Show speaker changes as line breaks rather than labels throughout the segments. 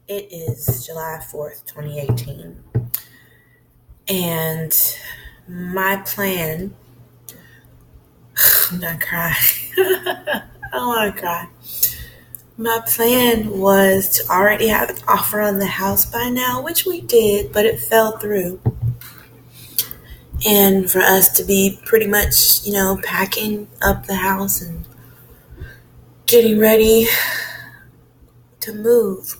It is July 4th, 2018. And my plan, I'm gonna cry. I don't want to cry. My plan was to already have an offer on the house by now, which we did, but it fell through. And for us to be pretty much, packing up the house and getting ready to move.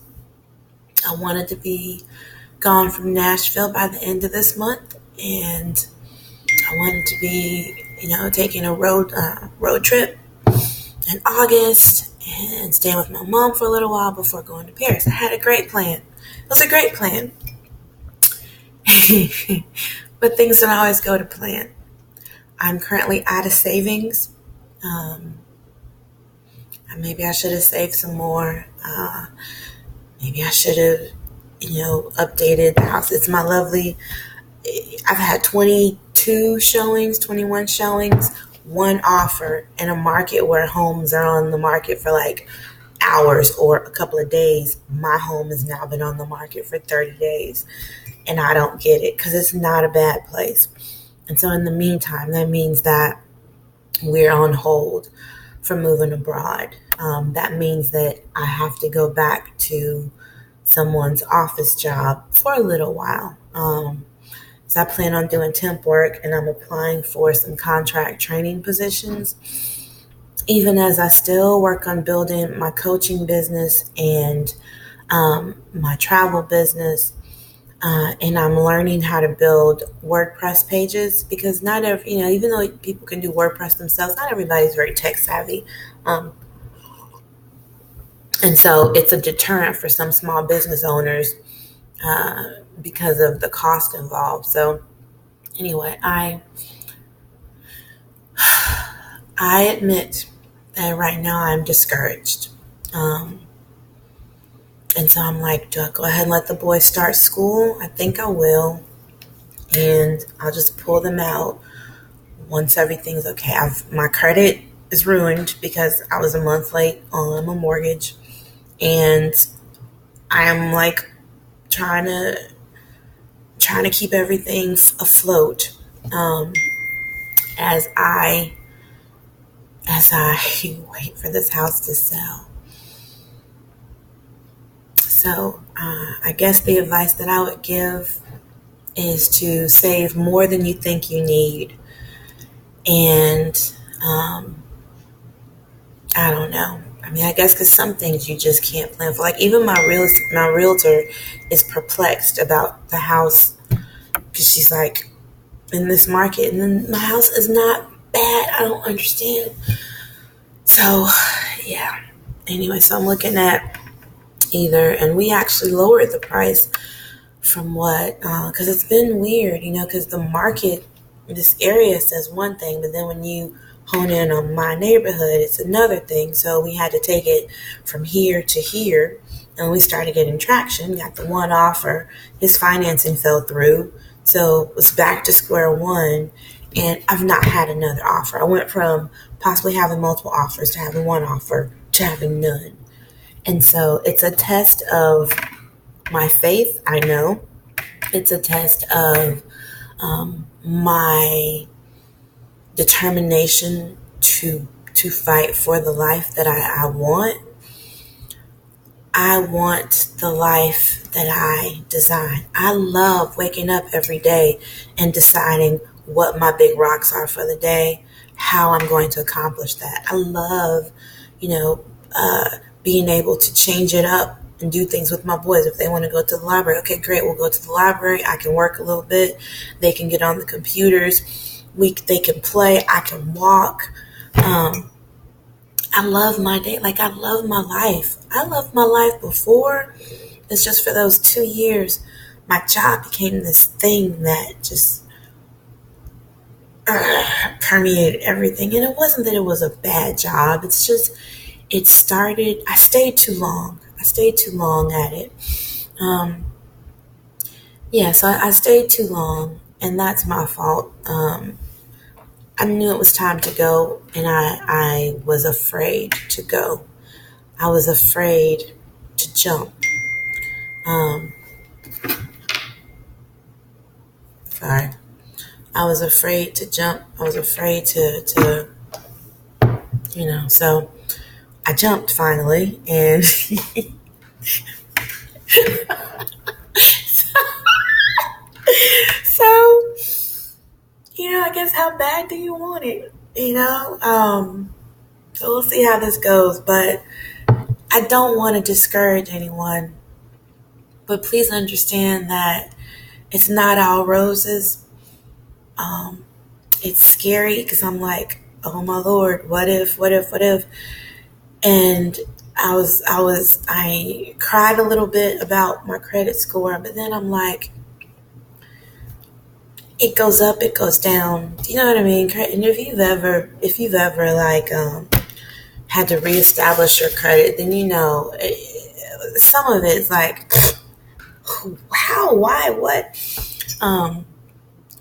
I wanted to be gone from Nashville by the end of this month, and I wanted to be, taking a road trip in August and staying with my mom for a little while before going to Paris. I had a great plan. It was a great plan, but things don't always go to plan. I'm currently out of savings. Maybe I should have saved some more. Maybe I should have, updated the house. It's my lovely. I've had 22 showings, 21 showings, one offer in a market where homes are on the market for like hours or a couple of days. My home has now been on the market for 30 days, and I don't get it because it's not a bad place. And so in the meantime, that means that we're on hold for moving abroad. That means that I have to go back to someone's office job for a little while. So I plan on doing temp work, and I'm applying for some contract training positions, even as I still work on building my coaching business and my travel business. And I'm learning how to build WordPress pages because not every, even though people can do WordPress themselves, not everybody's very tech savvy. And so it's a deterrent for some small business owners because of the cost involved. So anyway, I admit that right now I'm discouraged. And so I'm like, do I go ahead and let the boys start school? I think I will. And I'll just pull them out once everything's okay. My credit is ruined because I was a month late on my mortgage. And I'm like trying to keep everything afloat as I wait for this house to sell. So I guess the advice that I would give is to save more than you think you need. And I don't know. I mean, I guess because some things you just can't plan for. Like even my realtor is perplexed about the house because she's like, in this market, and then my house is not bad. I don't understand. So yeah. Anyway, so I'm looking at either, and we actually lowered the price from what, because it's been weird, because the market, this area says one thing, but then when you hone in on my neighborhood, it's another thing. So we had to take it from here to here, and we started getting traction. Got the one offer. His financing fell through, so it was back to square one, and I've not had another offer. I went from possibly having multiple offers to having one offer to having none. And so it's a test of my faith, I know. It's a test of my determination to fight for the life that I want. I want the life that I design. I love waking up every day and deciding what my big rocks are for the day, how I'm going to accomplish that. I love, being able to change it up and do things with my boys. If they want to go to the library, okay, great, we'll go to the library. I can work a little bit. They can get on the computers. They can play. I can walk. I love my day. Like, I love my life. I loved my life before. It's just for those 2 years, my job became this thing that just permeated everything. And it wasn't that it was a bad job. It's just, I stayed too long. I stayed too long at it. So I stayed too long, and that's my fault. I knew it was time to go, and I was afraid to go. I was afraid to jump. Um, sorry. I was afraid to jump. I was afraid to so I jumped finally. And so, I guess how bad do you want it? So we'll see how this goes. But I don't want to discourage anyone. But please understand that it's not all roses. Um, it's scary because I'm like, oh my Lord, what if, what if, what if? And I cried a little bit about my credit score, but then I'm like, it goes up, it goes down. You know what I mean? And if you've ever like, had to reestablish your credit, then some of it's like, how, why, what?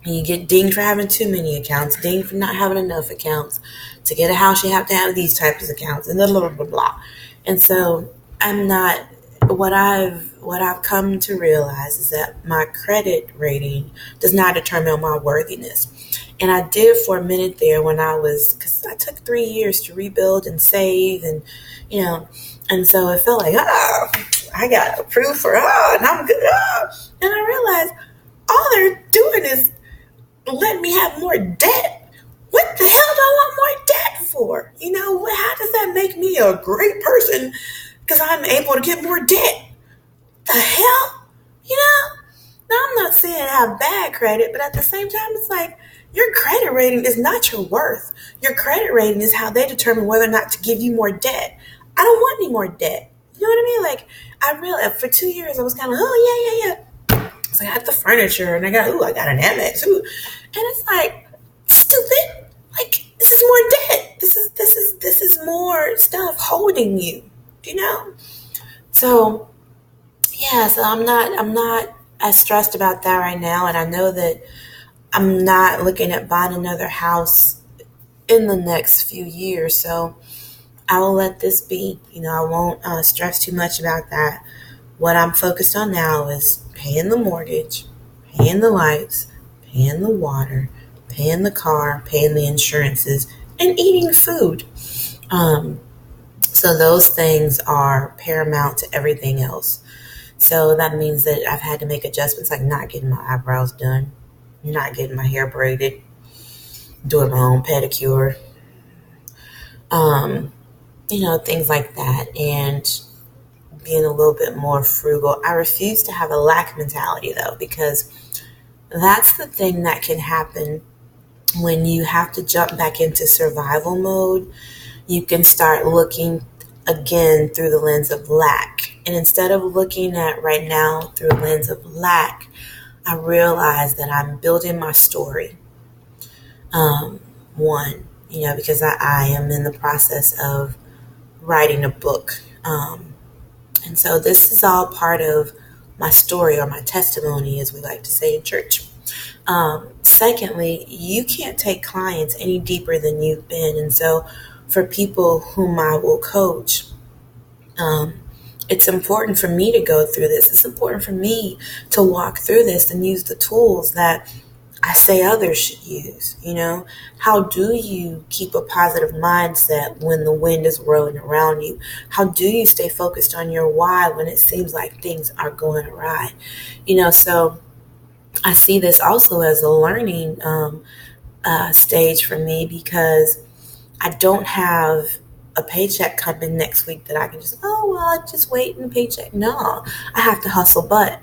You get dinged for having too many accounts, dinged for not having enough accounts. To get a house, you have to have these types of accounts, and blah blah blah blah. And so I'm not. What I've come to realize is that my credit rating does not determine my worthiness. And I did for a minute there because I took 3 years to rebuild and save, and so it felt like, I got approved for, and I'm good, and I realized all they're doing is let me have more debt. What the hell do I want more debt for? How does that make me a great person because I'm able to get more debt? The hell? Now I'm not saying have bad credit, but at the same time, it's like your credit rating is not your worth. Your credit rating is how they determine whether or not to give you more debt. I don't want any more debt. You know what I mean? Like, I realized for 2 years, I was kind of, oh, yeah. So I got the furniture, and I got an Amex. Ooh. And it's like, stupid. Like, this is more debt. This is more stuff holding you. So yeah. So I'm not as stressed about that right now, and I know that I'm not looking at buying another house in the next few years. So I will let this be. I won't stress too much about that. What I'm focused on now is paying the mortgage, paying the lights, paying the water, paying the car, paying the insurances, and eating food. So those things are paramount to everything else. So that means that I've had to make adjustments like not getting my eyebrows done, not getting my hair braided, doing my own pedicure, things like that. And being a little bit more frugal. I refuse to have a lack mentality though, because that's the thing that can happen when you have to jump back into survival mode. You can start looking again through the lens of lack. And instead of looking at right now through a lens of lack, I realize that I'm building my story. Because I am in the process of writing a book. And so this is all part of my story or my testimony, as we like to say in church. Secondly, you can't take clients any deeper than you've been. And so for people whom I will coach, it's important for me to go through this. It's important for me to walk through this and use the tools that I say others should use. How do you keep a positive mindset when the wind is rolling around you? How do you stay focused on your why when it seems like things are going awry? So I see this also as a learning stage for me, because I don't have a paycheck coming next week that I can just, I just wait in the paycheck. No, I have to hustle, but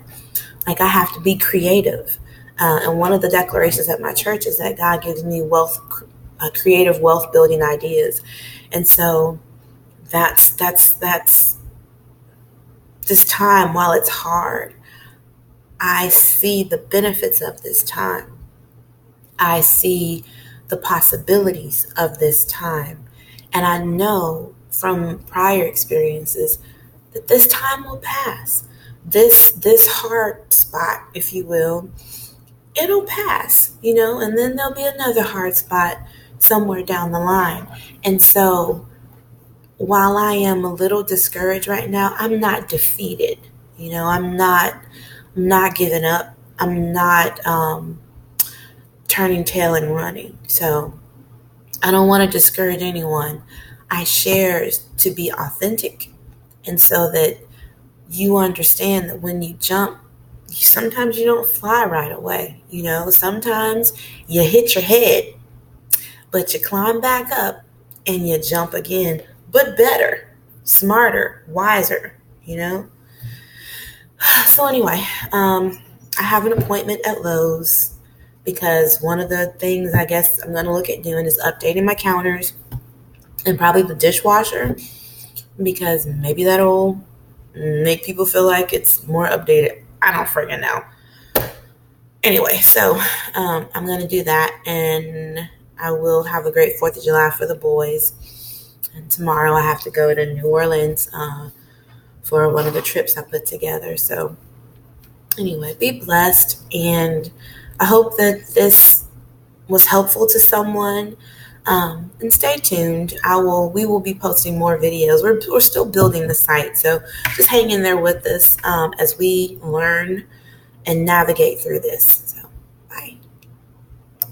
like I have to be creative. And one of the declarations at my church is that God gives me creative wealth building ideas. And so that's this time. While it's hard, I see the benefits of this time. I see the possibilities of this time. And I know from prior experiences that this time will pass. This hard spot, if you will, it'll pass, and then there'll be another hard spot somewhere down the line. And so while I am a little discouraged right now, I'm not defeated. I'm not giving up. I'm not turning tail and running. So I don't want to discourage anyone. I share to be authentic, and so that you understand that when you jump, sometimes you don't fly right away. Sometimes you hit your head, but you climb back up and you jump again, but better, smarter, wiser. So anyway, I have an appointment at Lowe's because one of the things I guess I'm going to look at doing is updating my counters and probably the dishwasher, because maybe that'll make people feel like it's more updated. I don't friggin' know. Anyway, so I'm going to do that, and I will have a great 4th of July for the boys. And tomorrow I have to go to New Orleans for one of the trips I put together. So anyway, be blessed, and I hope that this was helpful to someone. And stay tuned. We will be posting more videos. We're still building the site, so just hang in there with us as we learn and navigate through this. So